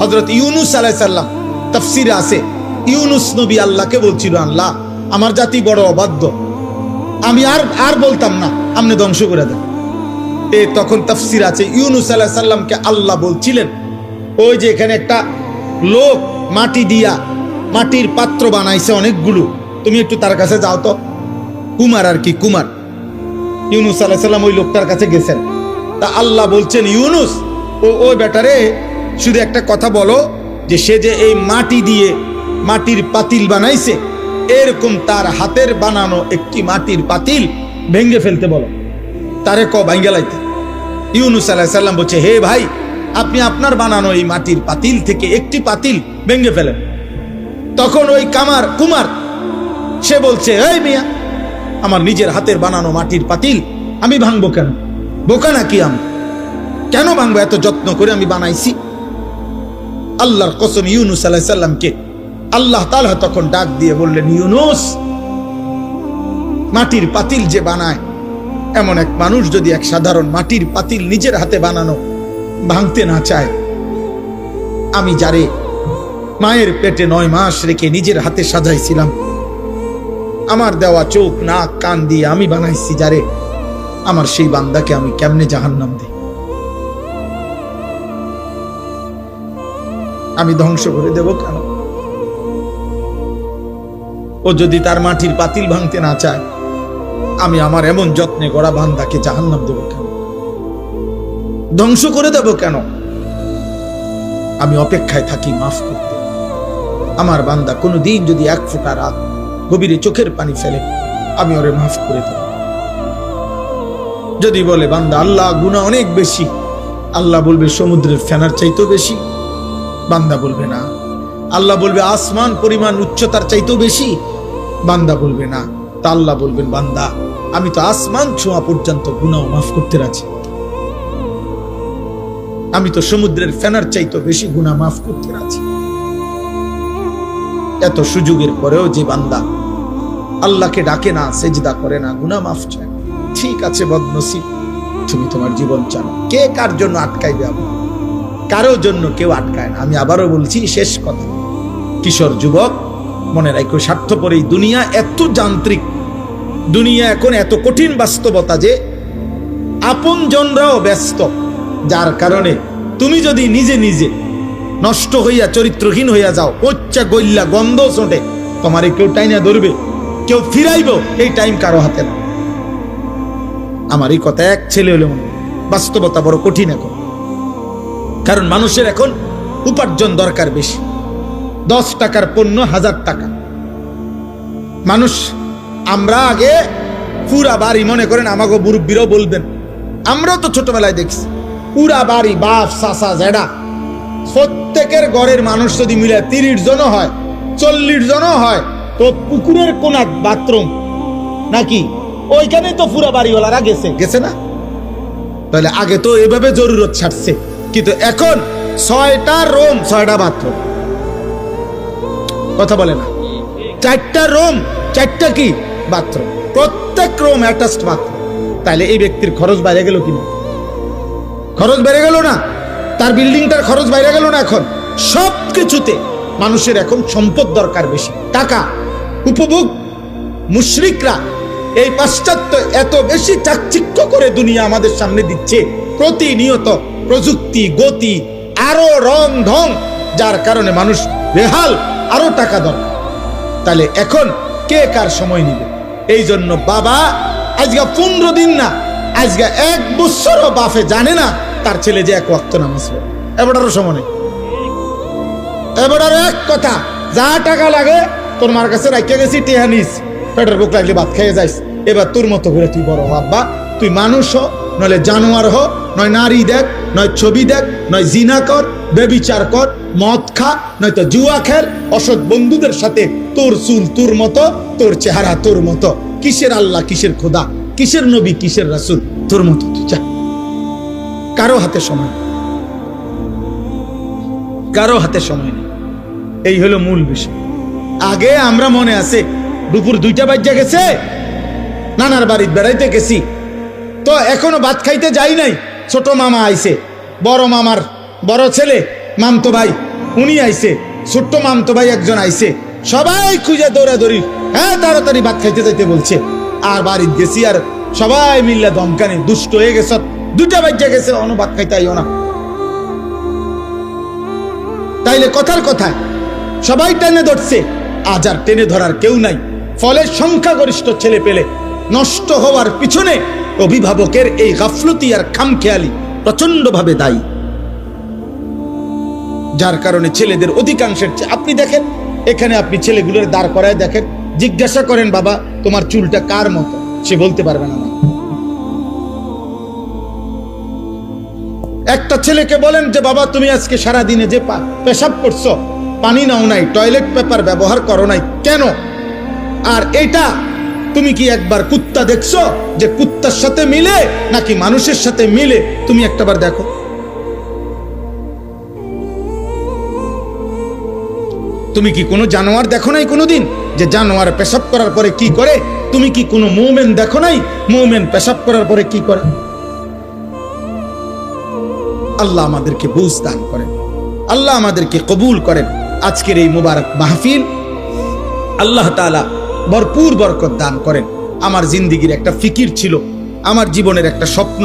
হযরত ইউনুস আলাইহিস সালাম তাফসীরে আছে, ইউনুস নবী আল্লাহকে বলছিল, আল্লাহ আমার জাতি বড় অবাধ্য, আমি আর বলতাম না, আপনি ধ্বংস করে দেন। তখন তাফসীর আছে ইউনুস আলাইহিস সালামকে আল্লাহ বলছিলেন, ওই যে এখানে একটা লোক মাটি দিয়া মাটির পাত্র বানাইছে অনেকগুলো, তুমি একটু তার কাছে যাও তো। কুমার আর কি, কুমার। ইউনুস আলাইহিস সালাম ওই লোকটার কাছে গেছেন। তা আল্লাহ বলছেন, ইউনুস ওই বেটারে শুধু একটা কথা বলো, যে সে যে এই মাটি দিয়ে মাটির পাতিল বানাইছে, এরকম তার হাতের বানানো একটি মাটির পাতিল ভেঙে ফেলতে বলো, তারে ভাঙ্গে লাইতে। ইউনুস আলাইহিস সালাম বলছে, হে ভাই, আপনি আপনার বানানো এই মাটির পাতিল থেকে একটি পাতিল ভেঙে ফেলেন। তখন ওই কুমার সে বলছে, এই মিয়া, আমার নিজের হাতের বানানো মাটির পাতিল আমি ভাঙবো কেন? বোকা নাকি আমি? কেন ভাঙবো? এত যত্ন করে আমি বানাইছি। আল্লাহর কসম, ইউনুস আলাইহিস সালামকে আল্লাহ তাআলা তখন ডাক দিয়ে বললেন, ইউনুস, মাটির পাতিল যে বানায়, এমন এক মানুষ যদি এক সাধারণ মাটির পাতিল নিজের হাতে বানানো ভাঙতে না চায়, আমি যারে মায়ের পেটে 9 মাস রেখে নিজের হাতে সাজাইছিলাম, আমার দেওয়া চোখ নাক কান দিয়ে আমি বানাইছি যারে, আমার সেই বান্দাকে আমি কেমনে জাহান্নাম দিই? আমি ধ্বংস করে দেব কেন? ও যদি তার মাটির পাতিল ভাঙতে না চায়, আমি আমার এমন যত্নে গড়া বান্দাকে জাহান্নাম দেব কেন? ধ্বংস করে দেব কেন? আমি অপেক্ষায় থাকি মাফ করতে। আমার বান্দা কোনোদিন যদি 1 ফোঁটা রাত গভীরে চোখের পানি ফেলে, আমি ওরে মাফ করে দেব। যদি বলে বান্দা আল্লাহ গুনাহ অনেক বেশি, আল্লাহ বলবে সমুদ্রের ফেনার চাইতেও বেশি। বান্দা বলবে না। আল্লাহ বলবে আসমান পরিমাণ উচ্চতার চাইতেও বেশি। বান্দা বলবে না। তা আল্লাহ বলবেন, বান্দা আমি তো আসমান ছোঁয়া পর্যন্ত গুনাহ মাফ করতে রাজি, আমি তো সমুদ্রের ফেনার চাইতেও বেশি গুনাহ মাফ করতে রাজি। এত সুযোগের পরেও যে বান্দা আল্লাহকে ডাকে না, সেজদা করে না, গুনাহ মাফ চায়, ঠিক আছে বদনসিব, তুমি তোমার জীবন চাও। কে কার জন্য আটকাইবে? কারোর জন্য কেউ আটকায় না। আমি আবারও বলছি, শেষ কথা, কিশোর যুবক মনে রাখো, স্বার্থপর এই দুনিয়া এত যান্ত্রিক, দুনিয়া এখন এত কঠিন বাস্তবতা যে আপনজনরাও ব্যস্ত, যার কারণে তুমি যদি নিজে নিজে নষ্ট হইয়া চরিত্রহীন হইয়া যাও, উচ্চা গইল্লা গন্ধ ছোটে, তোমারে কেউ টাইনা ধরবে, কেউ ফিরাইব, এই টাইম কারো হাতে না। আমার এই কথা এক ছেলে হলে মনে, বাস্তবতা বড় কঠিন এখন। কারণ মানুষের এখন উপার্জন দরকার বেশি। 10 টাকার পণ্য 1000 টাকা। মানুষ, আমরা আগে পুরা বাড়ি, মনে করেন আমাকে মুরব্বীরাও বলবেন, আমরাও তো ছোটবেলায় দেখছি, পুরা বাড়ি বাপ চাচা জেডা প্রত্যেকের ঘরের মানুষ যদি মিলে 30 জনও হয়, 40 জনও হয়, তো পুকুরের কোন বাথরুম নাকি ওইখানে তো পুরা বাড়িওয়ালারা গেছে না? তাহলে আগে তো এভাবে জরুরত ছাড়ছে, কিন্তু এখন 6টা রুম 6টা বাথরুম। কথা বলে না? 4টা রুম 4টা কি বাথরুম, প্রত্যেক রুম অ্যাটাচড বাথরুম। তাহলে এই ব্যক্তির খরচ বাইরে গেল কিনা? খরচ বেড়ে গেল না? তার বিল্ডিংটার খরচ বাইরে গেল না? এখন সব কিছুতে মানুষের এখন সম্পদ দরকার বেশি, টাকা, উপভোগ। মুশরিকরা এই পাশ্চাত্য এত বেশি চাকচিক্য করে দুনিয়া আমাদের সামনে দিচ্ছে, প্রতিনিয়ত প্রযুক্তি, গতি, আরো রং ঢং, যার কারণে মানুষ বেহাল, আরো টাকা দরকার। তাহলে এখন কে কার সময় নিবে? এই জন্য বাবা আজকে 15 দিন না, আজকে 1 বছরও বাপে জানে না তার ছেলে যে 1 ওয়াক্ত নামাজ পড়ে। এবারও সময় নেই। এবারও এক কথা, যা টাকা লাগে তোর মার কাছে রাখিয়া গেছি, টেহা নিস, পেটের বুক লাগলে ভাত খেয়ে যাইস। এবার তোর মতো করে তুই বড় হ আব্বা, তুই মানুষ হ, নইলে জানোয়ার হ, নয় নারী দেখ, নয় ছবি দেখ, নয় জিনা কর, বেবিচার কর, মদ খা, নয়তো জুয়া খেল, অসৎ বন্ধুদের সাথে, তোর চুল তোর মতো, তোর চেহারা তোর মতো, কিসের আল্লাহ, কিসের খোদা, কিসের নবী, কিসের রাসূল, তোর মতো তুই যা। কারো হাতে সময় নেই, কারো হাতে সময় নেই। এই হলো মূল বিষয়। আগে আমরা মনে আছে দুপুর 2টা বাজে গেছে, নানার বাড়িতে বেড়াইতে গেছি, তো এখনো ভাত খাইতে যাই নাই, ছোট মামা আইছে, বড় মামার বড় ছেলে, মামতো ভাই উনি আইছে, ছোট্ট মামতো ভাই একজন আইছে, সবাই খুঁজে দৌড়াদৌড়ি, হ্যাঁ তাড়াতাড়ি ভাত খাইতে যাইতে বলছে। আর বাড়িতে গেছি, আর সবাই মিল্লা ধমকানি, দুষ্ট হয়ে গেছে, 2টা বাজে গেছে, অন্য ভাত খাইতে আইও না। তাইলে কথার কথায় সবাই টেনে ধরছে, আজ আর টেনে ধরার কেউ নাই। ফলে সংখ্যাগরিষ্ঠ ছেলে পেলে নষ্ট হওয়ার পিছনে অভিভাবকের এই গাফলতি আর খামখেয়ালি প্রচন্ড ভাবে দায়ী, যার কারণে ছেলেদের অধিকাংশের আপনি দেখেন, এখানে আপনি ছেলেগুলোর দাঁড় করায় দেখেন, জিজ্ঞাসা করেন বাবা তোমার চুলটা কার মতো, সে বলতে পারবে না। একটা ছেলেকে বলেন যে বাবা তুমি আজকে সারা দিনে যে পেশাব করছো, পানি নাও নাই, টয়লেট পেপার ব্যবহার করো নাই কেন? আর এটা তুমি কি একবার কুত্তা দেখছো যে কুত্তার সাথে মিলে নাকি মানুষের সাথে মিলে? তুমি একটাবার দেখো। তুমি কি কোনো জানোয়ার দেখো নাই কোনোদিন যে জানোয়ার পেশাব করার পরে কি করে? তুমি কি কোনো মুমিন দেখো নাই মুমিন পেশাব করার পরে কি করে? আল্লাহ আমাদেরকে বুঝ দান করেন, আল্লাহ আমাদেরকে কবুল করেন। আজকের এই মুবারক মাহফিল আল্লাহ তাআলা ভরপুর বরকত দান করেন। আমার জিন্দেগির একটা ফিকির ছিল, আমার জীবনের একটা স্বপ্ন,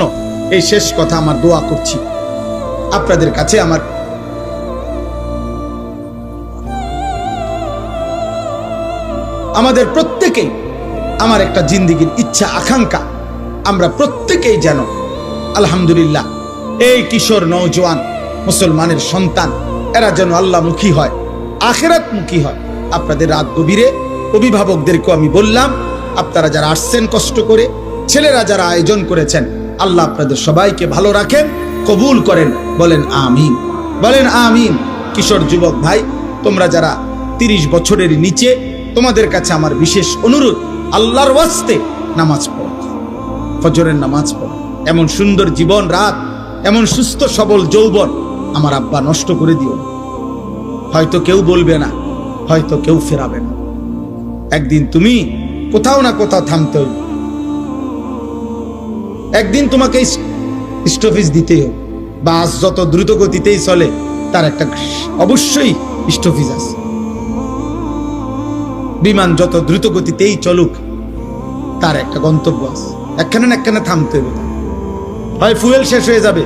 এই শেষ কথা আমার দোয়া করছি আপনাদের কাছে। আমাদের প্রত্যেকেই, আমার একটা জিন্দেগির ইচ্ছা আকাঙ্ক্ষা, আমরা প্রত্যেকেই যেন আলহামদুলিল্লাহ এই কিশোর নওজোয়ান মুসলমানের সন্তান, এরা যেন আল্লাহমুখী হয়, আখিরাতমুখী হয়। আপনাদের রাত গভীরে অভিভাবকদেরকেও আমি বললাম, আপনারা যারা আসছেন কষ্ট করে, ছেলেরা যারা আয়োজন করেছেন, আল্লাহ আপনাদের সবাইকে ভালো রাখেন, কবুল করেন, বলেন আমিন, বলেন আমিন। কিশোর যুবক ভাই, তোমরা যারা 30 বছরের নিচে, তোমাদের কাছে আমার বিশেষ অনুরোধ, আল্লাহর ওয়াস্তে নামাজ পড়ো, ফজরের নামাজ পড়ো। এমন সুন্দর জীবন রাত, এমন সুস্থ সবল যৌবন আমার আব্বা নষ্ট করে দিও। হয়তো কেউ বলবে না, হয়তো কেউ ফেরাবে না, একদিন তুমি কোথাও না কোথাও থামতে হইবে, একদিন তোমাকে স্টপেজ দিতেই হবে। বাস যত দ্রুত গতিতেই চলে তার একটা অবশ্যই স্টপেজ আছে, বিমান যত দ্রুত গতিতেই চলুক তার একটা গন্তব্য আছে, একখানে না একখানে থামতে হবে। হয় ফুয়েল শেষ হয়ে যাবে,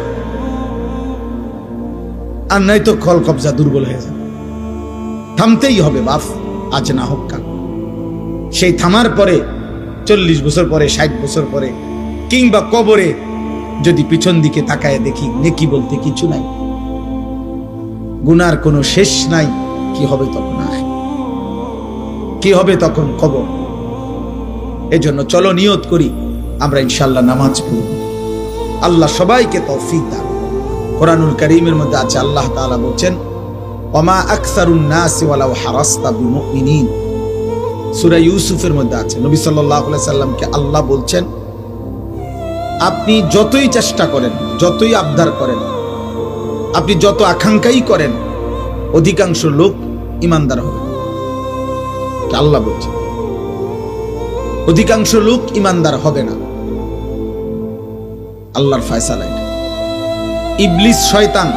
আর নাই তো খল কবজা দুর্বল হয়ে যাবে, থামতেই হবে বাপ, আজ না হোক কাল। সেই থামার পরে 40 বছর পরে, 60 বছর পরে, কিংবা কবরে যদি পিছন দিকে তাকায় দেখি নেকি বলতে কিছু নাই, গুনার কোনো শেষ নাই, কি হবে তখন? কি হবে তখন? কবর। এজন্য চলো নিয়ত করি, আমরা ইনশাআল্লাহ নামাজ পড়ব। আল্লাহ সবাইকে তৌফিক দান। কোরআনুল কারীমের মধ্যে আছে, আল্লাহ তাআলা বলেন, ওমা আকসারুন নাসি ওয়ালাউ হারাসতা বিমুমিনিন। সূরা ইউসুফের মধ্যে আছে, নবী সাল্লাল্লাহু আলাইহি সাল্লামকে আল্লাহ বলছেন, আপনি যতই চেষ্টা করেন, যতই আবদার করেন, আপনি যত আকাঙ্ক্ষাই করেন, অধিকাংশ লোক ঈমানদার হবে। আল্লাহ বলছেন অধিকাংশ লোক ঈমানদার হবে না। আল্লাহর ফয়সালা এটা। ইবলিস শয়তান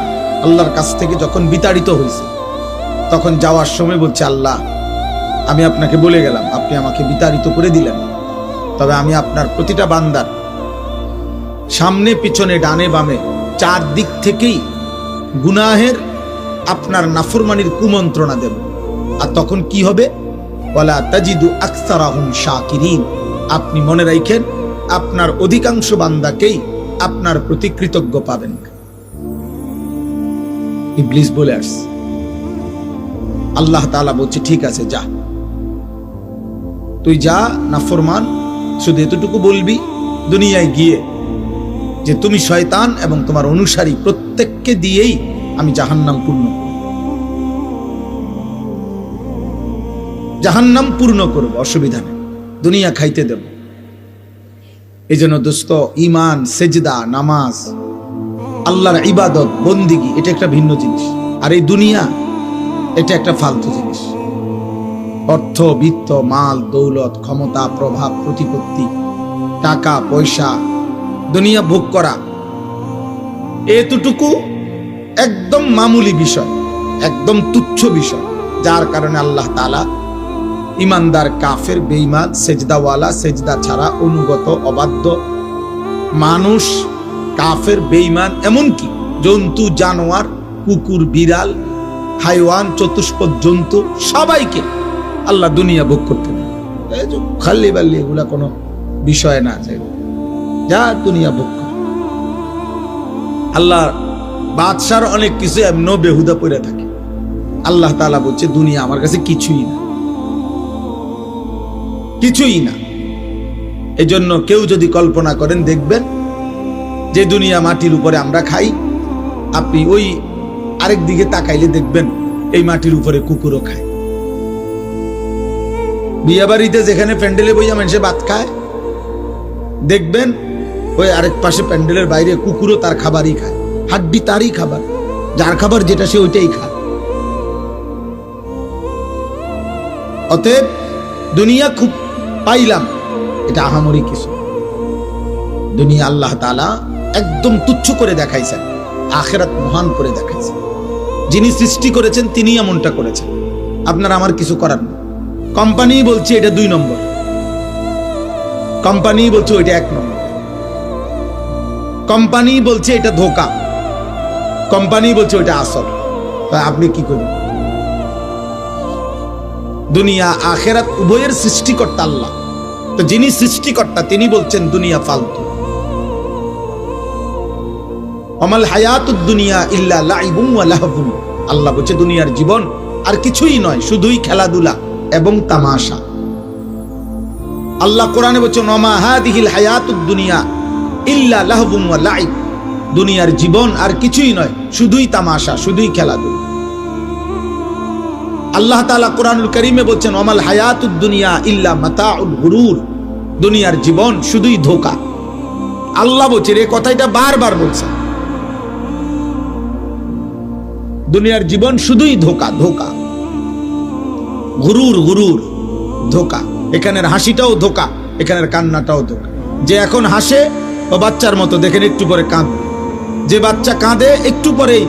আল্লাহর কাছ থেকে যখন বিতাড়িত হয়েছে, তখন যাওয়ার সময় বলছে, আল্লাহ আমি আপনাকে বলে গেলাম, আপনি আমাকে বিতাড়িত করে দিলেন, তবে আমি আপনার প্রতিটা বান্দার সামনে পিছনে ডানে বামে 4 দিক থেকেই গুনাহের আপনার নাফরমানির কুমন্ত্রণা দেব। আর তখন কি হবে? ওয়ালা তাজিদু আকসারাহুম শাকিরিন। আপনি মনে রাখেন, আপনার অধিকাংশ বান্দাকেই আপনার প্রতি কৃতজ্ঞ পাবেন। ইবলিস বলে আসছে, আল্লাহ তাআলা বলছে, ঠিক আছে যা, তুই যা নাফরমান, শুধু এতটুকু বলবি দুনিয়ায় গিয়ে যে তুমি শয়তান এবং তোমার অনুসারী প্রত্যেককে দিয়েই আমি জাহান্নাম পূর্ণ করব, অসুবিধা নেই, দুনিয়া খাইতে দেব। এই জন্য দোস্ত, ঈমান, সেজদা, নামাজ, আল্লাহর ইবাদত, বন্দিগি, এটা একটা ভিন্ন জিনিস, আর এই দুনিয়া এটা একটা ফালতু জিনিস। অর্থ, বিত্ত, মাল, দৌলত, ক্ষমতা, প্রভাব, প্রতিপত্তি, টাকা পয়সা, দুনিয়া ভোগ করা, এতটুকু একদম মামুলি বিষয়। একদম তুচ্ছ বিষয়, যার কারণে আল্লাহ তাআলা ইমানদার, কাফের, বেঈমান, সেজদাওয়ালা, সেজদা ছাড়া, অনুগত, অবাধ্য মানুষ, কাফের, বেঈমান, এমনকি জন্তু, জানোয়ার, কুকুর, বিড়াল, হাইওয়ান, চতুষ্পদ জন্তু, সবাইকে আল্লাহ দুনিয়া ভোগ করতে দেন। খালি বাল্লি এগুলা কোনো বিষয় না, যা দুনিয়া ভোগ করে। আল্লাহ বাদশার অনেক কিছু এমন বেহুদা পড়ে থাকে। আল্লাহ তাআলা বলছে দুনিয়া আমার কাছে কিছুই না, কিছুই না। এই জন্য কেউ যদি কল্পনা করেন, দেখবেন যে দুনিয়া মাটির উপরে আমরা খাই, আপনি ওই আরেক দিকে তাকাইলে দেখবেন এই মাটির উপরে কুকুরও খায়। বিয়ে বাড়িতে যেখানে প্যান্ডেলে বইয়া মানুষে ভাত খায়, দেখবেন ওই আরেক পাশে প্যান্ডেলের বাইরে কুকুরও তার খাবারই খায়। হাড্ডি তারই খাবার, যার খাবার যেটা সে ওইটাই খায়। অতএব দুনিয়া খুব পাইলাম, এটা আহামরি কিছু। দুনিয়া আল্লাহ তাআলা একদম তুচ্ছ করে দেখাইছেন, আখিরাত মহান করে দেখাইছেন। যিনি সৃষ্টি করেছেন তিনি এমনটা করেছেন, আপনার আমার কিছু করার নেই। কোম্পানি বলছে এটা 2 নম্বর, কোম্পানি বলছে ওইটা 1 নম্বর, কোম্পানি বলছে এটা ধোঁকা, কোম্পানি বলছে ওইটা আসল। আপনি কি করবেন? দুনিয়া আখিরাত উভয়ের সৃষ্টিকর্তা আল্লাহ। তো যিনি সৃষ্টিকর্তা তিনি বলছেন দুনিয়া ফালতু। আমাল হায়াতুদ দুনিয়া ইল্লা লাইবুন ওয়া লাহবুন, আল্লাহ বলছে দুনিয়ার জীবন আর কিছুই নয়, শুধুই খেলাধুলা এবং তামাশা। আল্লাহ কোরআনে বলছেন ওমা হাদিহিল হায়াতুদ দুনিয়া ইল্লা লাহবুন ওয়া লাইব, দুনিয়ার জীবন আর কিছুই নয়, শুধুই তামাশা, শুধুই খেলাধুলা। আল্লাহ তাআলা কোরআনুল কারীমে বলছেন ওমাল হায়াতুদ দুনিয়া ইল্লা মাতাউল গুরুর, দুনিয়ার জীবন শুধুই ধোঁকা। আল্লাহ বলছেন এই কথাটা বারবার বলছেন, দুনিয়ার জীবন শুধুই ধোঁকা, ধোঁকা, গুরুর, গুরুর, ধোঁকা। এখানের হাসিটাও ধোঁকা, এখানের কান্নাটাও ধোঁকা। যে এখন হাসে ও বাচ্চার মতো, দেখেন একটু পরে কাঁদবে। যে বাচ্চা কাঁদে একটু পরেই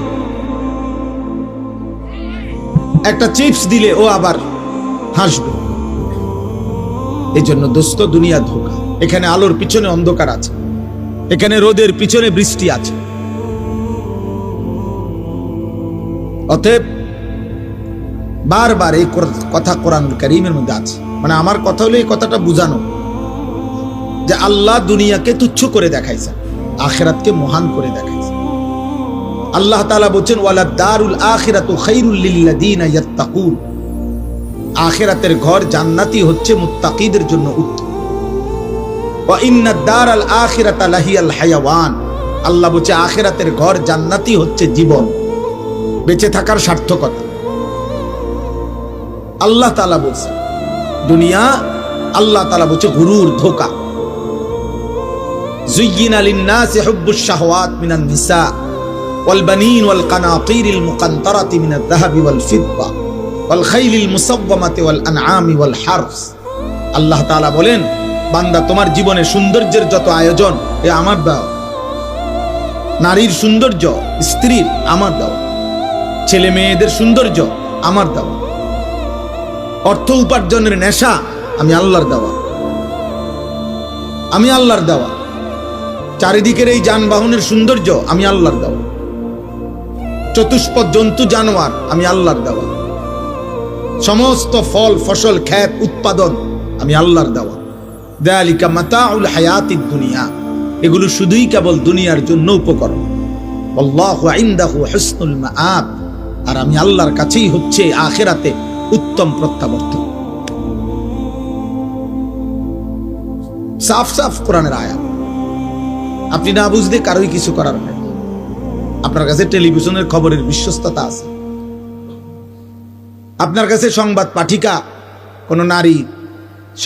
একটা চিপস দিলে ও আবার হাসবে। এই জন্য দোস্ত দুনিয়া ধোঁকা। এখানে আলোর পিছনে অন্ধকার আছে, এখানে রোদের পিছনে বৃষ্টি আছে। অতএব বারবার এই কথা কোরআনুল কারীমের মধ্যে আছে। মানে আমার কথা হলো এই কথাটা বুঝানো যে আল্লাহ দুনিয়াকে তুচ্ছ করে দেখাইছে, আখিরাতকে মহান করে দেখাইছে। আল্লাহ তাআলা বলেন ওয়ালাদ দারুল আখিরাতু খায়রুল লিল্লাযিনা ইয়াত্তাকুন, আখিরাতের ঘর জান্নাতি হচ্ছে মুত্তাকিদের জন্য উত্তম। ওয়া ইন্নাদ দারাল আখিরাতা লাহিয়াল হায়াওয়ান, আল্লাহ বলছে আখিরাতের ঘর জান্নাতি হচ্ছে জীবন, বেঁচে থাকার সার্থকতা। আল্লাহ তাআলা বলছে দুনিয়া, আল্লাহ তাআলা বলছে গুরুর, ধোঁকা। যুয়্যিনা লিন-নাসি হুব্বুশ শাহওয়াত মিনান নিসা ওয়াল বানিন ওয়াল কানাতিরিল মুকান্তারাতি মিনাদ যাহাবি ওয়াল ফিদ্দা ওয়াল খাইলিল মুসাওয়ামাতি ওয়াল আনআমি ওয়াল হারস। আল্লাহ তাআলা বলেন বান্দা তোমার জীবনে সৌন্দর্যের যত আয়োজন এ আমার দেওয়া, নারীর সৌন্দর্য, স্ত্রীর আমার দেওয়া, ছেলে মেয়েদের সৌন্দর্য আমার দেওয়া, অর্থ উপার্জনের নেশা আমি আল্লাহর দেওয়া, আমি আল্লাহর দেওয়া, চারিদিকের এই যানবাহনের সৌন্দর্য আমি আল্লাহর দেওয়া, চতুষ্পদ জন্তু জানোয়ার আমি আল্লাহর দেওয়া, সমস্ত ফল ফসল ক্ষেত উৎপাদন আমি আল্লাহর দেওয়া। যালিকা মাতাউল হায়াতিদ দুনিয়া, এগুলো শুধুই কেবল দুনিয়ার জন্য উপকরণ। আল্লাহু ইনদাহু হুসনুল মাআব, আর আমি আল্লাহর কাছেই হচ্ছে আখিরাতে উত্তম প্রত্যাবর্তন। সাফ সাফ কোরআনের আয়াত, আপনি না বুঝলে কারোই কিছু করার নেই। আপনার কাছে টেলিভিশনের খবরের বিশ্বস্ততা আছে, আপনার কাছে সংবাদ পাঠিকা কোন নারী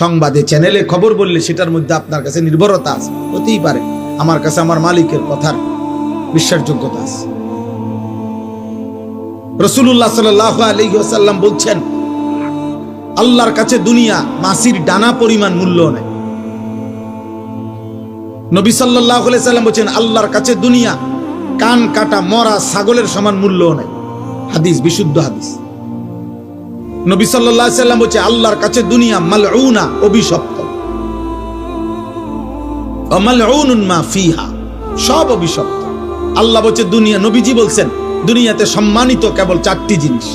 সংবাদে চ্যানেলে খবর বললে সেটার মধ্যে আপনার কাছে নির্ভরতা আছে, হতেই পারে আমার কাছে আমার মালিকের কথার বিশ্বাসযোগ্যতা আছে। রাসূলুল্লাহ সাল্লাল্লাহু আলাইহি ওয়াসাল্লাম বলছেন আল্লাহর কাছে দুনিয়া মাছির ডানা পরিমাণ মূল্য নেই। নবী সাল্লাল্লাহু আলাইহি ওয়াসাল্লাম বলেন আল্লাহর কাছে দুনিয়া কান কাটা মরা ছাগলের সমান মূল্য নেই। হাদিস, বিশুদ্ধ হাদিস। নবী সাল্লাল্লাহু আলাইহি সাল্লাম বলেছে আল্লাহর কাছে দুনিয়া মালউনা, অভিশপ্ত। ওয়া মালউনুন মা ফিহা, সব অভিশপ্ত। আল্লাহ বলছে দুনিয়া, নবীজি বলছেন দুনিয়াতে সম্মানিত কেবল 4টি জিনিস।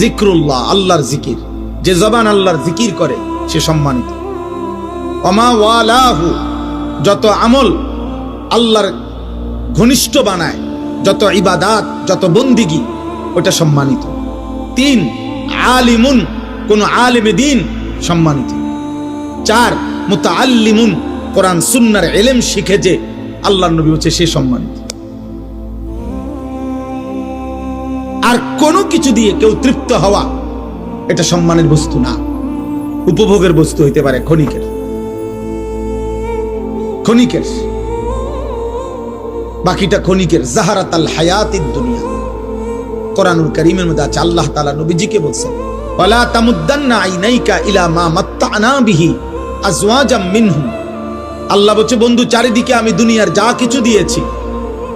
জিক্রুল্লাহ, আল্লাহর জিকির, যে জবান আল্লাহর জিকির করে সে সম্মানিত। ওমা ওয়ালাহু, যত আমল আল্লাহর ঘনিষ্ঠ বানায়, যত ইবাদাত, যত বন্দিগি, ওটা সম্মানিত। 3, আলিমুন, কোন আলেমে দ্বীন সম্মানিত। 4, মুতাআল্লিমুন, কোরআন সুন্নাহর ইলম শিখে যে আল্লাহর নবী হচ্ছে সে সম্মানিত। আর কোনো কিছু দিয়ে কেউ তৃপ্ত হওয়া এটা সম্মানের বস্তু না, উপভোগের বস্তু হইতে পারে, ক্ষণিকের। বাকিটা ক্ষণিকের। জাহারাতাল হায়াতিদ দুনিয়া, কোরআনুল কারীমের মধ্যে আছে, আল্লাহ তাআলা নবীজিকে বলছেন ওয়ালা তামুদ্দান্না আইনাইকা ইলা মা মাত্তা'না বিহি আজওয়াজাম মিনহুম। আল্লাহ বলছে বন্ধু, চারিদিকে আমি দুনিয়ার যা কিছু দিয়েছি,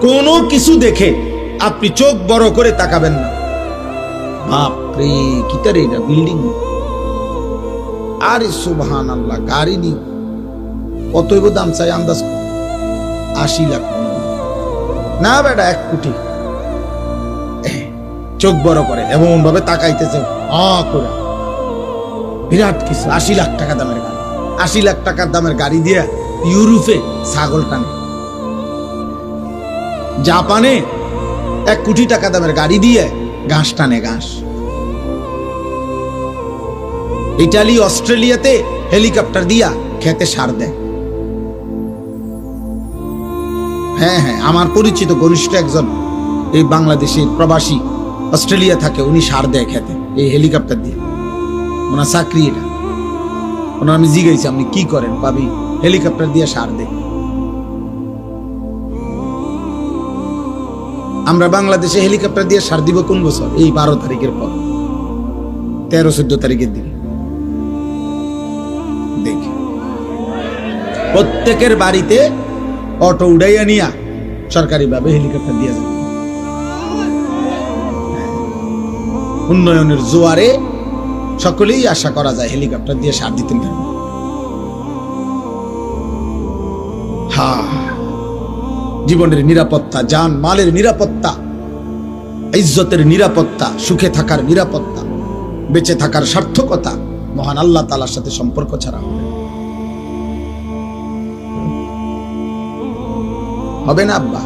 কোনো কিছু দেখে আপনি চোখ বড় করে তাকাবেন না। বাপরে, কিতারে এটা বিল্ডিং! আরে সুবহানাল্লাহ, গাড়ি নিও, কত দাম চাই আন্দাজ 80 লাখ না বেটা, 1 কোটি। চোখ বড় করে এমন ভাবে তাকাইতেছে করে, বিরাট কিছু। 80 লাখ টাকা দামের গাড়ি, 80 লাখ টাকার দামের গাড়ি দিয়ে ইউরোপে ছাগল টানে, জাপানে 1 কোটি টাকা দামের গাড়ি দিয়ে ঘাস টানে, ঘাস। ইটালি, অস্ট্রেলিয়াতে হেলিকপ্টার দিয়া খেতে সার দেয়। হ্যাঁ, আমার পরিচিত ঘনিষ্ঠ একজন এই বাংলাদেশের প্রবাসী অস্ট্রেলিয়া থাকে, উনি সার দেয় খেতে এই হেলিকপ্টার দিয়ে। ওনার চাকরি এটা। ওনার আমি জিজ্ঞাসি আপনি কি করেন, পাবি হেলিকপ্টার দিয়ে সার দেয়। আমরা বাংলাদেশে হেলিকপ্টার দিয়ে সার দিব কোন বছর? এই 12 তারিখের পর, 13-14 তারিখের দিকে। দেখি প্রত্যেকের বাড়িতে অটো উড়াইয়া নিয়া সরকারি ভাবে হেলিকপ্টার দিয়ে যাবে। উন্নয়নের জোয়ারে সকলেই আশা করা যায় হেলিকপ্টার দিয়ে সার দিতেন। জীবনের নিরাপত্তা, জান মালের নিরাপত্তা, ইজ্জতের নিরাপত্তা, সুখে থাকার নিরাপত্তা, বেঁচে থাকার সার্থকতা মহান আল্লাহ তাআলার সাথে সম্পর্ক ছাড়া হবে না। আব্বা,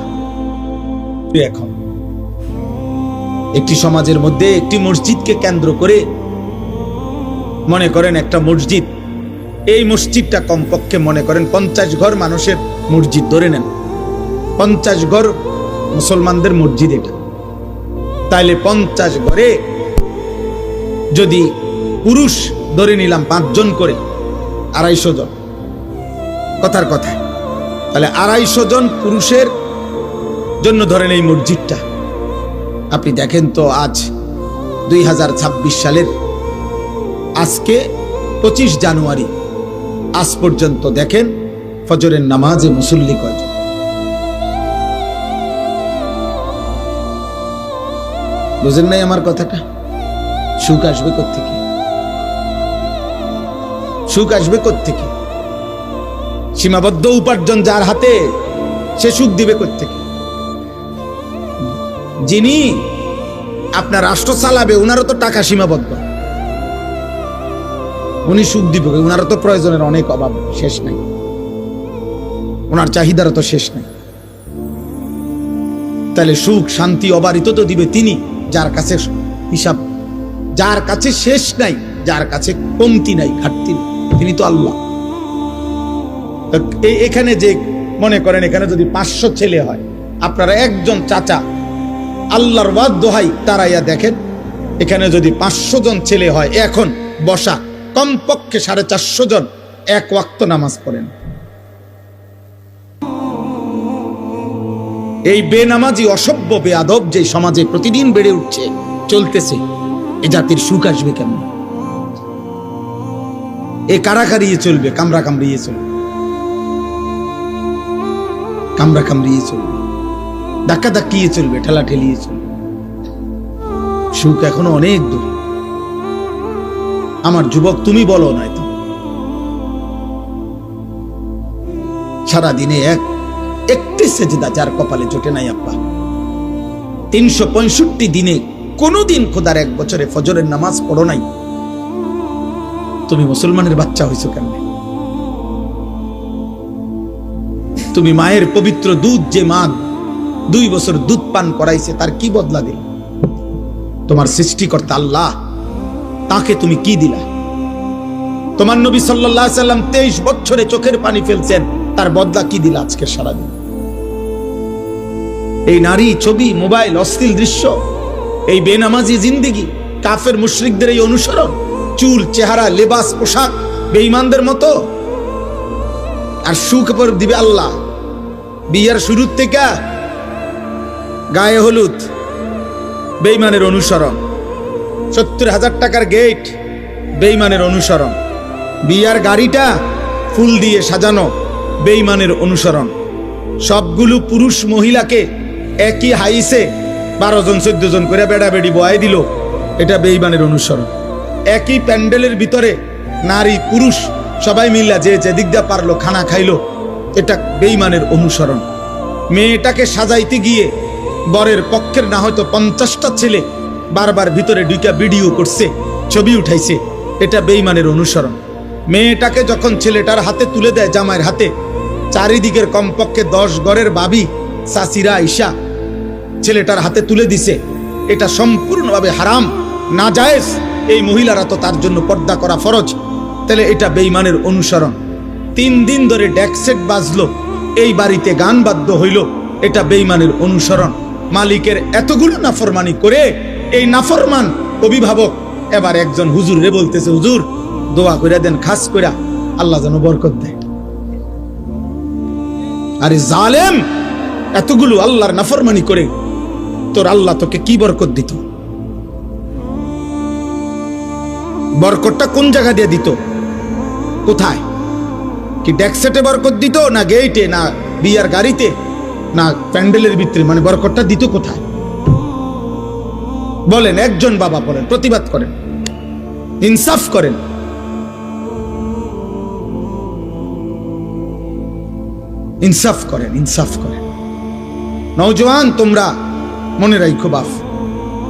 এখন একটি সমাজের মধ্যে একটি মসজিদকে কেন্দ্র করে মনে করেন একটা মসজিদ, এই মসজিদটা কমপক্ষে মনে করেন 50 ঘর মানুষের মসজিদ ধরে নেন, 50 ঘর মুসলমানদের মসজিদ এটা। তাইলে 50 ঘরে যদি পুরুষ ধরে নিলাম 5 জন করে, 250 জন, কথার কথা, তাহলে 250 জন পুরুষের জন্য ধরেন এই মসজিদটা। আপনি দেখেন তো আজ 2026 সালের আজকে 25 জানুয়ারি, আজ পর্যন্ত দেখেন ফজরের নামাজে মুসল্লি কয়জন? বুঝেন নাই আমার কথাটা? সুখ আসবে কোত্থেকে? সুখ আসবে কোত্থেকে? সীমাবদ্ধ উপার্জন যার হাতে, সে সুখ দিবে কোত্থেকে? যিনি আপনার রাষ্ট্র চালাবে ওনারও তো টাকা সীমাবদ্ধ, উনি সুখ দিবে, ওনারও তো প্রয়োজনের অনেক অভাব, শেষ নাই, ওনার চাহিদারও তো শেষ নাই। তাহলে সুখ শান্তি অবারিত তো দিবে তিনি, যার কাছে হিসাব, যার কাছে শেষ নাই, যার কাছে কমতি নাই, ঘাটতি নাই, তিনি তো আল্লাহ। এখানে যে মনে করেন এখানে যদি 500 ছেলে হয়, আপনারা একজন চাচা আল্লাহর ওয়াদ দোহাই তারাইয়া দেখেন, এখানে যদি 500 জন ছেলে হয়, এখন বসা কমপক্ষে 450 জন 1 ওয়াক্ত নামাজ পড়েন। এই বেনামাজি অসভ্য বেয়াদব যে সমাজে প্রতিদিন বেড়ে উঠছে, চলতেছে, এ জাতির সুখ আসবে কেমন? এ কারাকারিয়ে চলবে, কামড়া কামড়িয়ে চলবে, কামড়া কামড়িয়ে চলবে, ধাক্কা ধাক্কিয়ে চলবে, ঠেলা ঠেলিয়ে চলবে। সুখ এখনো অনেক দূর। আমার যুবক, তুমি বলো নাই তো, সারাদিনে একটি সেজদা যার কপালে জোটে নাই আব্বা, 365 দিনে কোনদিন খোদার 1 বছরে ফজরের নামাজ পড়ো নাই, তুমি মুসলমানের বাচ্চা হইছো কেন? তুমি মায়ের পবিত্র দুধ, যে মা 2 বছর দুধ পান করাইছে, তার কি বদলা দিল? তোমার সৃষ্টিকর্তা আল্লাহ, তাকে তুমি কি দিলা? তোমার নবী সাল্লাল্লাহু আলাইহি সাল্লাম 23 বছরে চোখের পানি ফেলছেন, তার বদলা কি দিলা আজকে সারাদিন? এই নারী, ছবি, মোবাইল, অশ্লীল দৃশ্য, এই বেনামাজি জিন্দেগি, কাফের মুশরিকদের এই অনুসরণ, চুল, চেহারা, লেবাস, পোশাক বেঈমানদের মতো। আর সুখ পর দিবে আল্লাহ। বিয়ার শুরুর থেকে গায়ে হলুদ, বেঈমানের অনুসরণ। 70,000 টাকার গেট, বেঈমানের অনুসরণ। বিয়ার গাড়িটা ফুল দিয়ে সাজানো, বেঈমানের অনুসরণ। সবগুলো পুরুষ মহিলাকে একই হাইসে 12 জন 14 জন করে বেড়াবেড়ি বয়াই দিল, এটা বেঈমানের অনুসরণ। একই প্যান্ডেলের ভিতরে নারী পুরুষ সবাই মিল্লা যে যেদিক দিয়ে পারলো খানা খাইলো, এটা বেঈমানের অনুসরণ। মেয়েটাকে সাজাইতে গিয়ে বরের পক্ষের না হয়তো 50টা ছেলে বারবার ভিতরে ঢুকা ভিডিও করছে, ছবি উঠাইছে, এটা বেঈমানের অনুসরণ। মেয়েটাকে যখন ছেলেটার হাতে তুলে দেয়, জামাইয়ের হাতে, চারিদিকের কমপক্ষে 10 ঘরের ভাবি চাচিরা আইসা ছেলেটার হাতে তুলে দিছে, এটা সম্পূর্ণভাবে হারাম, নাজায়েজ। এই মহিলারা তো তার জন্য পর্দা করা ফরজ, তাহলে এটা বেঈমানের অনুসরণ। 3 দিন ধরে ডেকসেট বাজলো, এই বাড়িতে গান বাদ্য হইল, এটা বেঈমানের অনুসরণ। মালিকের এতগুলো নাফরমানি করে এই নাফরমান অভিভাবক এবার একজন হুজুর রে বলতেছে, হুজুর দোয়া করে দেন, খাস করে আল্লাহ যেন বরকত দেয়। আরে জালেম, এতগুলো আল্লাহর নাফরমানি করে তোর আল্লাহ তোকে কি বরকত দিত? বরকতটা কোন জায়গা দিয়ে দিত? কোথায়? কি ডেকসেটে বরকত দিত, না গেইটে, না বিয়ার গাড়িতে, না প্যান্ডেলের ভিতরে? মানে বরকতটা দিত কোথায় বলেন? একজন বাবা বলেন, প্রতিবাদ করেন, ইনসাফ করেন। ইনসাফ করেন, ইনসাফ করেন। নওজওয়ান, তোমরা মনে রাখো বাপ,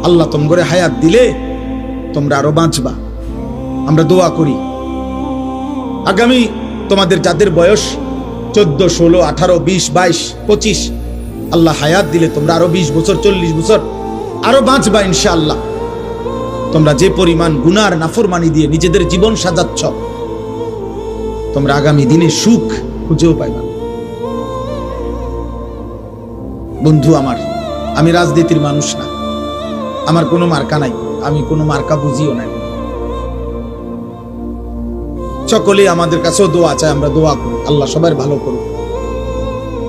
আল্লাহ তোমরা হায়াত দিলে তোমরা আরো বাঁচবা। আমরা দোয়া করি আগামী তোমাদের যাদের বয়স 14, 16, 18, 20, 22, 25, আল্লাহ হায়াত দিলে তোমরা আরো 20 বছর, 40 বছর আরো বাঁচবা ইনশাআল্লাহ। তোমরা যে পরিমাণ গুনার নাফরমানি দিয়ে নিজেদের জীবন সাজাচ্ছ, তোমরা আগামী দিনে সুখ খুঁজেও পাইবা। বন্ধু আমার, আমি রাজনীতির মানুষ না, আমার কোনো মার্কা নাই, আমি কোনো মার্কা বুঝিও নাই। সকলেই আমাদের কাছেও দোয়া চায়, আমরা দোয়া করি, আল্লাহ সবার ভালো করুক।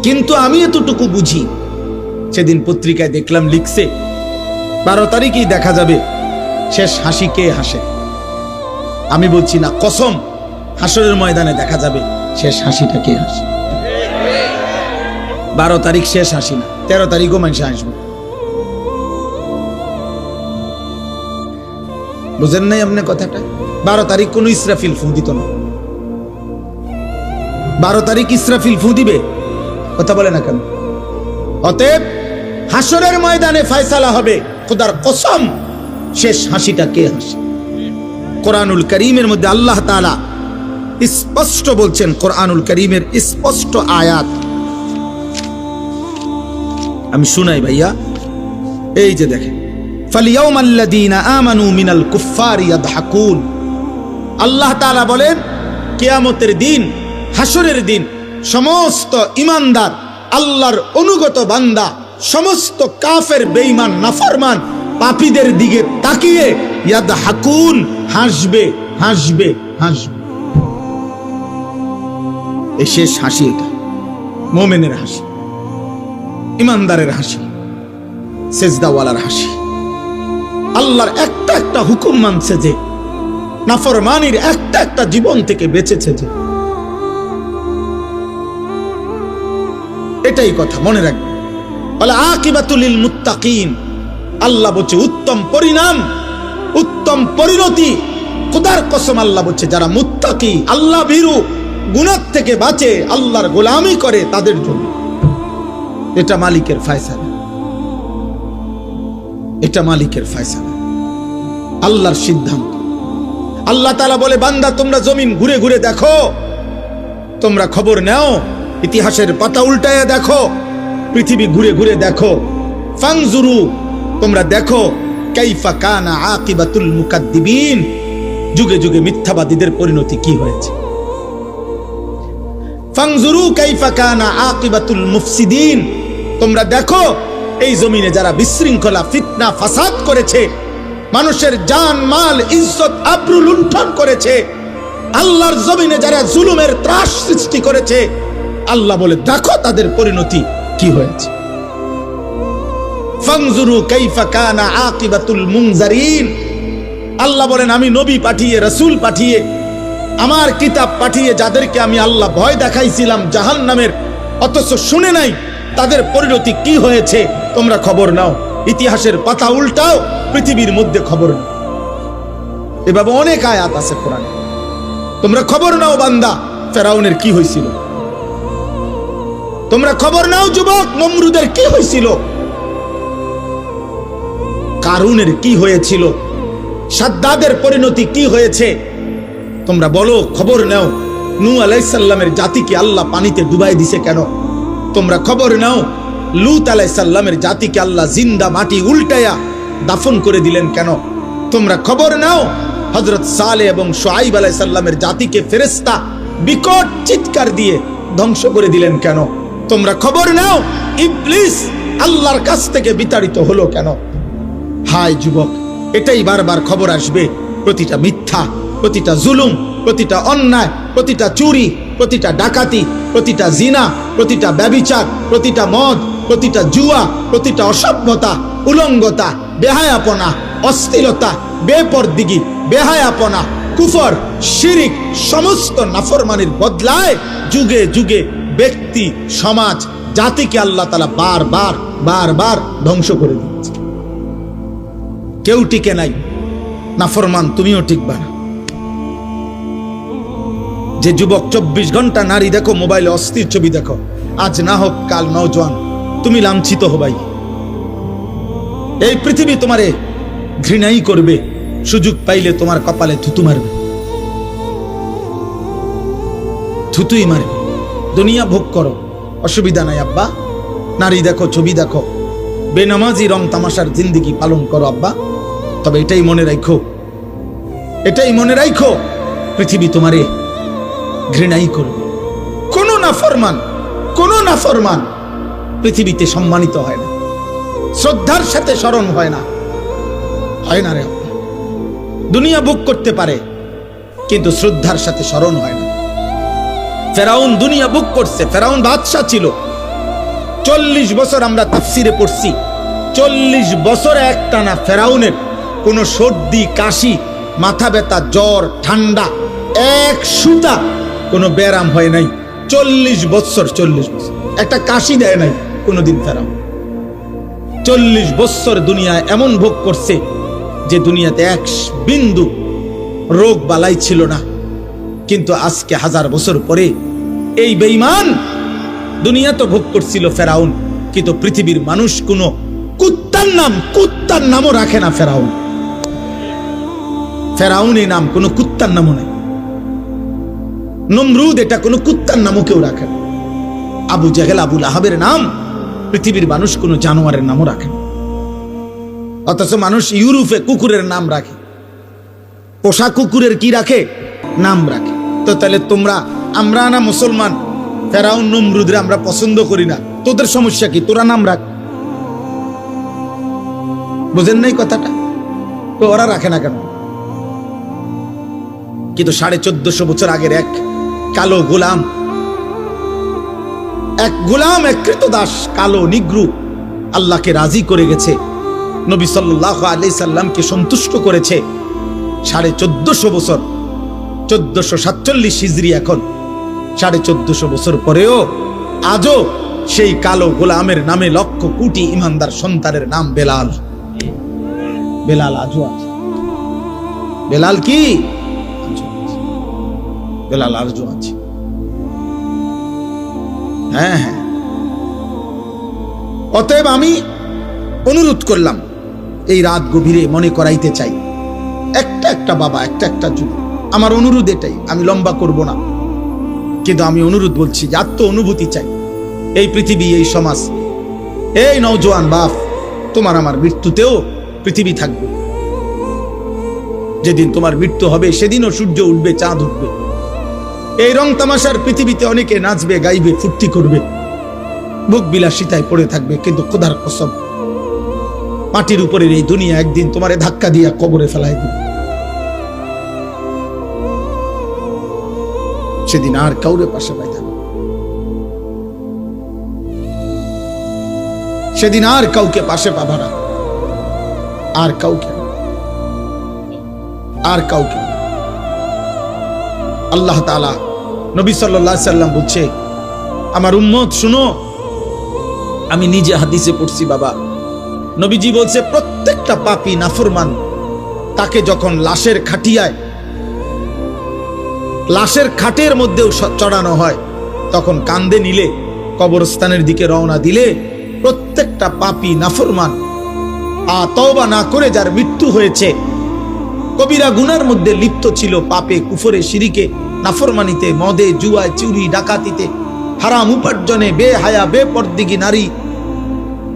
কিন্তু আমি এতটুকু বুঝি, সেদিন পত্রিকায় দেখলাম লিখছে 12 তারিখেই দেখা যাবে শেষ হাসি কে হাসে। আমি বলছি না, কসম, হাসরের ময়দানে দেখা যাবে শেষ হাসিটা কে হাসে। 12 তারিখ শেষ হাসি না, 13 তারিখও মানুষ হাসবে। বুঝেন নাই আপনি কথাটা? 12 তারিখ কোন ইসরাফিল ফু দিত না। 12 তারিখ ইসরাফিল ফু দিবে? কথা বলে না কেন? অতএব হাসরের ময়দানে ফয়সালা হবে, খোদার কসম শেষ হাসিটা কে হাসে। কোরআনুল কারীমের মধ্যে আল্লাহ তাআলা স্পষ্ট বলছেন, কোরআনুল কারীমের স্পষ্ট আয়াত আমি শুনাই ভাইয়া। এই যে দেখেন, ফালিয়াউমাল্লাযীনা আমানু মিনাল কুফফারি ইয়াদহাকুন। আল্লাহ তাআলা বলেন, কিয়ামতের দিন, হাসরের দিন, সমস্ত ঈমানদার আল্লাহর অনুগত বান্দা সমস্ত কাফের, বেঈমান, নাফরমান, পাপীদের দিকে তাকিয়ে ইয়াদহাকুন, হাসবে, হাসবে, হাসবে। এই শেষ হাসি, এটা মুমিনের হাসি, ঈমানদারের হাসি, সেজদাওয়ালার হাসি। আল্লাহর একটা একটা হুকুম মানছে যে, নাফরমানির একটা একটা জীবন থেকে বেঁচেছে যে, এটাই কথা মনে রাখবে। বলে আকিবাতুল লিল মুত্তাকিন, আল্লাহ বলছে উত্তম পরিণাম, উত্তম পরিণতি। খোদার কসম আল্লাহ বলছে যারা মুত্তাকি, আল্লাহ ভীরু, গুনাহ থেকে বাঁচে, আল্লাহর গোলামি করে তাদের জন্য। এটা মালিকের ফয়সালা, এটা মালিকের ফয়সালা, আল্লাহর সিদ্ধান্ত। আল্লাহ তাআলা বলে বান্দা তোমরা জমিন ঘুরে ঘুরে দেখো, তোমরা খবর নাও, ইতিহাসের পাতা উল্টায়া দেখো, পৃথিবী ঘুরে ঘুরে দেখো। ফাংজুরু, তোমরা দেখো, কাইফা কানা আকিবাতুল মুকাদ্দিবিন, যুগে যুগে মিথ্যাবাদীদের পরিণতি কি হয়েছে। ফাংজুরু কাইফা কানা আকিবাতুল মুফসিদিন, তোমরা দেখো এই জমিনে যারা বিশৃঙ্খলা, ফিতনা, ফাসাদ করেছে, মানুষের জান মাল ইজ্জত আবরু লুণ্ঠন করেছে, আল্লাহর জমিনে যারা জুলুমের ত্রাস সৃষ্টি করেছে, আল্লাহ বলে দেখো তাদের পরিণতি কি হয়েছে। ফাংজুরু কাইফা কানা আকিবাতুল মুনজারিন, আল্লাহ বলেন আমি নবী পাঠিয়ে, রাসূল পাঠিয়ে, আমার কিতাব পাঠিয়ে যাদেরকে আমি আল্লাহ ভয় দেখাইছিলাম জাহান্নামের, অথচ শুনে নাই তাদের পরিণতি কি হয়েছে, তোমরা খবর নাও। ইতিহাসের পাতা উল্টাও, পৃথিবীর মধ্যে খবর নাও। এভাবে অনেক আয়াত আছে কোরআনে। তোমরা খবর নাও বান্দা, ফেরাউনের কি হয়েছিল। তোমরা খবর নাও যুবক, নমরুদের কি হয়েছিল, কারুনের কি হয়েছিল, সাদ্দাদের পরিণতি কি হয়েছে। তোমরা বলো, খবর নাও, নূহ আলাইহিস সালামের জাতিকে আল্লাহ পানিতে ডুবাই দিছে কেন। তোমরা খবর নাও, লূত আলাইহিস সালামের জাতিকে আল্লাহ জিন্দা মাটি উল্টায়া দাফন করে দিলেন কেন। তোমরা খবর নাও, হযরত সালেহ এবং শুআইব আলাইহিস সালামের জাতিকে ফেরেশতা বিকট চিৎকার দিয়ে ধ্বংস করে দিলেন কেন। তোমরা খবর নাও, ইবলিস আল্লাহর কাছ থেকে বিতাড়িত হলো কেন। হায় যুবক, এটাই বারবার খবর আসবে। প্রতিটা মিথ্যা, প্রতিটা জুলুম, প্রতিটা অন্যায়, প্রতিটা চুরি, প্রতিটা ডাকাতি, প্রতিটা জিনা, প্রতিটা ব্যভিচার, প্রতিটা মদ, প্রতিটা জুয়া, প্রতিটা অসভ্যতা, উলঙ্গতা, বেহায়াপনা, অশ্লীলতা, বেপরদিগি, বেহায়াপনা, কুফর, শিরিক, সমস্ত নাফরমানির বদলায় যুগে যুগে ব্যক্তি, সমাজ, জাতিকে আল্লাহ তাআলা বারবার বারবার ধ্বংস করে দিচ্ছে। কেউ টিকে নাই, নাফরমান তুমিও টিকবা না। যে যুবক 24 ঘন্টা নারী দেখো, মোবাইলে অস্থির ছবি দেখো, আজ না হোক কাল নওজোয়ান তুমি লাঞ্ছিত হবাই। এই পৃথিবী তোমারে ঘৃণাই করবে, সুযোগ পাইলে তোমার কপালে থুতু মারবে, থুতুই মারবে। দুনিয়া ভোগ করো, অসুবিধা নাই আব্বা, নারী দেখো, ছবি দেখো, বেনামাজি রং তামাশার জিন্দেগি পালন করো আব্বা। তবে এটাই মনে রাখো, এটাই মনে রাখো, পৃথিবী তোমারে ঘৃণাই করবে। কোন নাফরমান পৃথিবীতে সম্মানিত হয় না, শ্রদ্ধার সাথে স্মরণ হয় না, হয় না রে। দুনিয়া ভোগ করতে পারে কিন্তু শ্রদ্ধার সাথে স্মরণ হয় না। ফেরাউন দুনিয়া ভোগ করছে, ফেরাউন বাদশা ছিল। 40 বছর আমরা তাফসিরে পড়ছি, 40 বছর একটানা ফেরাউনের কোনো সর্দি, কাশি, মাথা ব্যথা, জ্বর, ঠান্ডা, এক সুতা কোনো ব্যারাম হয় নাই। 40 বছর একটা কাশি দেয় নাই কোনোদিন ফেরাউন। 40 বছর দুনিয়ায় এমন ভোগ করছে যে দুনিয়াতে এক বিন্দু রোগ বালাই ছিল না। কিন্তু আজকে 1000 বছর পরে এই বেঈমান দুনিয়া তো ভোগ করছিল ফেরাউন, কিন্তু পৃথিবীর মানুষ কোনো কুত্তার নামও রাখে না। ফেরাউন এই নাম কোনো কুত্তার নামও নেই। নমরুদ এটা কোনো কুত্তার নামও কেউ রাখে না। আবু জেহেল, আবু লাহাবের নাম পৃথিবীর মানুষ কোনো জানোয়ারের নামও রাখে না। অথচ মানুষ ইউরোপে কুকুরের নাম রাখে, পোষা কুকুরের কি রাখে, নাম রাখে। তো তাহলে আমরা না মুসলমান, ফেরাউন নমরুদরে আমরা পছন্দ করি না, তোদের সমস্যা কি, তোরা নাম রাখ। বুঝেন নাই কথাটা? তো ওরা রাখে না কেন? কিন্তু 1450 বছর আগের এক কালো গোলাম, এক কৃতদাস, কালো নিগ্রু আল্লাহকে রাজি করে গেছে, নবী সাল্লাল্লাহু আলাইহি সাল্লামকে সন্তুষ্ট করেছে। 1450 বছর, 1447 হিজরি, এখন 1450 বছর পরেও আজও সেই কালো গোলামের নামে লক্ষ কোটি ইমানদার সন্তানের নাম বেলাল। বেলাল আজও আছে। বেলাল কি? বেলাল আজও আছে। হ্যাঁ হ্যাঁ, অতএব আমি অনুরোধ করলাম, এই রাত গভীরে মনে করাইতে চাই, একটা বাবা, একটা যুগ। আমার অনুরোধ এটাই, আমি লম্বা করব না, কিন্তু আমি অনুরোধ বলছি যে আত্ম অনুভূতি চাই। এই পৃথিবী, এই সমাজ, এই নওজোয়ান বাপ, তোমার আমার মৃত্যুতেও পৃথিবী থাকবে। যেদিন তোমার মৃত্যু হবে সেদিনও সূর্য উঠবে, চাঁদ উঠবে। এই রং তামাশার পৃথিবীতে অনেকে নাচবে, গাইবে, ফুর্তি করবে, বুক বিলাসিতায় পড়ে থাকবে, কিন্তু খোদার কসম, মাটির উপরের এই দুনিয়া একদিন তোমারে ধাক্কা দিয়া কবরে ফেলাই দিবে। সেদিন আর কাউরে পাশে পাইতে না, সেদিন আর কাউকে পাশে পাবা না, আর কাউকে, আর কাউকে। আল্লাহ তাআলা, নবী সাল্লাল্লাহু আলাইহি সাল্লাম বলছে, আমার উম্মত শুনো, আমি নিজে হাদিসে পড়ছি বাবা, নবীজি বলছে প্রত্যেকটা পাপী নাফরমান তাকে যখন লাশের খাটিয়ায়, লাশের খাটের মধ্যেও চড়ানো হয়, তখন কান্দে নিলে, কবরস্থানের দিকে রওনা দিলে, প্রত্যেকটা পাপী নাফরমান তওবা না করে যার মৃত্যু হয়েছে, কবিরা গুনার মধ্যে লিপ্ত ছিল, পাপে, কুফরে, শিরিকে, নাফরমানিতে, মদে, জুয়ায়, চুরি, ডাকাতিতে, হারাম উপার্জনে, বেহায়া, বেপরদিগি নারী,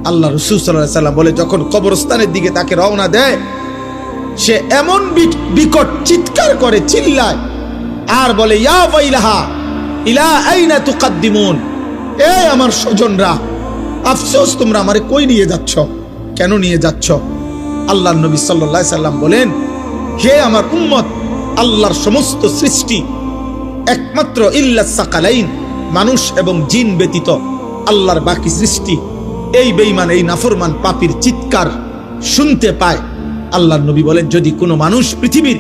আল্লাহ রাসূল সাল্লাল্লাহু আলাইহি সাল্লাম বলে যখন কবরস্থানের দিকে তাকে রওনা দেয়, সে এমন বিকট চিৎকার করে, চিল্লায়, আর বলে, ইয়া ওয়াইলাহা ইলা আইনা তুকাদ্দিমুন, এ আমার স্বজনরা, আফসোস, তোমরা আমারে কই নিয়ে যাচ্ছ, কেন নিয়ে যাচ্ছ? আল্লাহর নবী সাল্লাল্লাহু আলাইহি সাল্লাম বলেন, হে আমার উম্মত, আল্লাহর সমস্ত সৃষ্টি একমাত্র ইল্লাস সাকালাইন, মানুষ এবং জিন ব্যতীত আল্লাহর বাকি সৃষ্টি এই বেঈমান, এই নাফরমান পাপীর চিৎকার শুনতে পায়। আল্লাহর নবী বলেন, যদি কোনো মানুষ, পৃথিবীর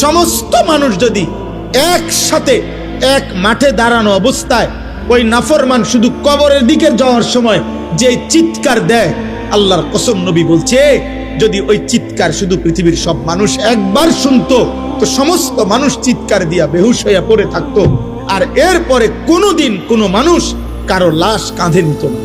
সমস্ত মানুষ যদি একসাথে এক মাঠে দাঁড়ানো অবস্থায় ওই নাফরমান শুধু কবরের দিকে যাওয়ার সময় যে চিৎকার দেয়, আল্লাহর কসম, নবী বলছে, যদি ওই চিৎকার শুধু পৃথিবীর সব মানুষ একবার শুনতো, তো সমস্ত মানুষ চিৎকার দিয়া বেহুশ হইয়া পড়ে থাকতো, আর এরপরে কোনোদিন কোনো মানুষ কারো লাশ কাঁধে নিত না।